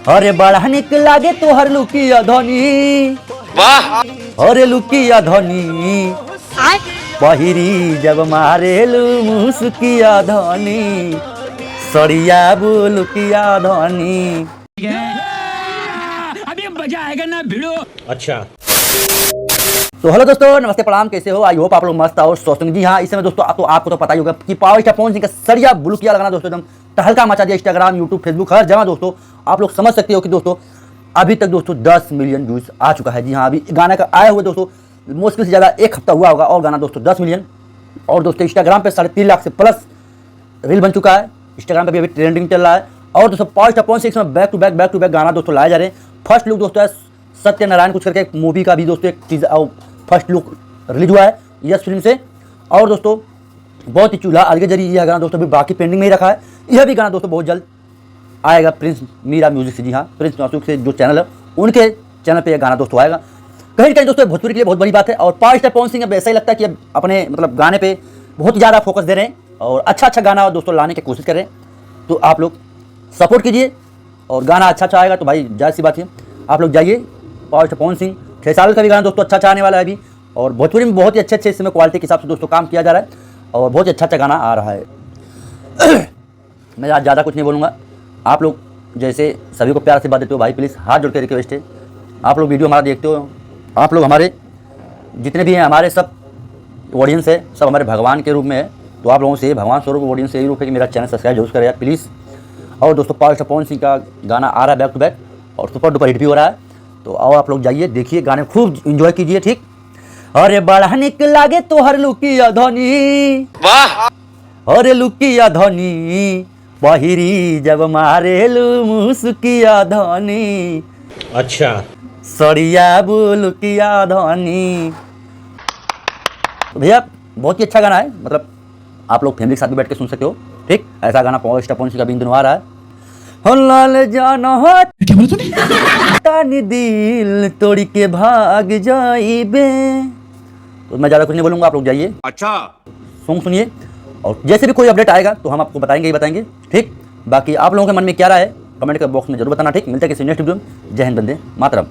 अरे बड़ा निक लागे तोहर लुकिया धनी, वाह। अरे लुकिया धनी पहिरी जब मारेलू मुसकिया धनी, सड़िया बुलुकिया धनी। अभी मजा आएगा ना भिड़ो। अच्छा तो हेलो दोस्तों, नमस्ते प्रणाम, कैसे हो? आई होप आप लोग मस्त और स्वस्थ होंगे। जी हाँ, इस समय दोस्तों आपको तो पता ही होगा कि पावर स्टार पवन सिंह का सड़िया बुलुकिया लगाना दोस्तों एकदम तहलका मचा दिया। इंस्टाग्राम, यूट्यूब, फेसबुक हर जगह दोस्तों आप लोग समझ सकते हो कि दोस्तों अभी तक दोस्तों 10 मिलियन व्यूज आ चुका है। जी हाँ, अभी गाना का आए हुए दोस्तों मुश्किल से ज़्यादा एक हफ्ता हुआ होगा और गाना दोस्तों 10 मिलियन। और दोस्तों इंस्टाग्राम पे 3.5 लाख से प्लस रील बन चुका है। इंस्टाग्राम पे भी अभी ट्रेंडिंग चल रहा है। और दोस्तों पावर स्टार पवन सिंह में बैक टू बैक गाना दोस्तों लाए जा रहे हैं। फर्स्ट लुक दोस्तों है सत्यनारायण कुछ करके एक मूवी का भी दोस्तों एक चीज़ फर्स्ट लुक रिलीज हुआ है यस फिल्म से। और दोस्तों बहुत ही चूल्हा अलग जरिए यह गाना दोस्तों अभी बाकी पेंडिंग में ही रखा है। यह भी गाना दोस्तों बहुत जल्द आएगा प्रिंस मीरा म्यूजिक से। जी हाँ, प्रिंस म्यूजिक से जो चैनल है उनके चैनल पे यह गाना दोस्तों आएगा। कहीं ना कहीं दोस्तों भोजपुरी के लिए बहुत बड़ी बात है। और पावर स्टार पवन सिंह अब ऐसा ही लगता है कि अब अपने मतलब गाने पे बहुत ज़्यादा फोकस दे रहे हैं और अच्छा गाना दोस्तों लाने की कोशिश कर रहे हैं। तो आप लोग सपोर्ट कीजिए और गाना अच्छा आएगा तो भाई जाहिर सी बात है आप लोग जाइए। पावर स्टार पवन सिंह 6 साल का भी गाना दोस्तों अच्छा आने वाला है अभी। और भोजपुरी में बहुत ही अच्छे इस समय क्वालिटी के हिसाब से दोस्तों काम किया जा रहा है और बहुत ही अच्छा गाना आ रहा है। मैं आज ज़्यादा कुछ नहीं बोलूँगा। आप लोग जैसे सभी को प्यार से बात देते हो भाई, प्लीज़ हाथ जोड़ के रिक्वेस्ट है, आप लोग वीडियो हमारा देखते हो, आप लोग हमारे जितने भी हैं हमारे सब ऑडियंस है, सब हमारे भगवान के रूप में है। तो आप लोगों से भगवान स्वरूप ऑडियंस से यही रूप है कि मेरा चैनल सब्सक्राइब जरूर करें प्लीज़। और दोस्तों पावर स्टार पवन सिंह का गाना आ रहा है बैक टू बैक और सुपर डुपर हिट भी हो रहा है। तो आओ आप लोग जाइए देखिए, गाने खूब इंजॉय कीजिए। ठीक। अरे बड़ा निक लागे तोहर लुकिया धनी, वाह। अरे लुकिया धनी पहिरी जब मारेलू मुसकिया धनी, अच्छा सड़िया बुलुकिया धनी। तो भैया बहुत ही अच्छा गाना है, मतलब आप लोग फैमिली के साथ भी बैठ के सुन सकते हो। ठीक, ऐसा गाना पावर स्टार पवन सिंह का भी इन दिनों आ रहा है। हो लाल जाना क्या बोला तूने? तानी दिल तोड़ी के भाग जाइबे। तो मैं ज़्यादा कुछ नहीं बोलूँगा, आप लोग जाइए अच्छा सॉन्ग सुनिए और जैसे भी कोई अपडेट आएगा तो हम आपको बताएंगे ही बताएंगे। ठीक, बाकी आप लोगों के मन में क्या रहा है कमेंट के बॉक्स में जरूर बताना। ठीक, मिलते हैं किसी नेक्स्ट वीडियो में। जय हिंद, वंदे मातरम।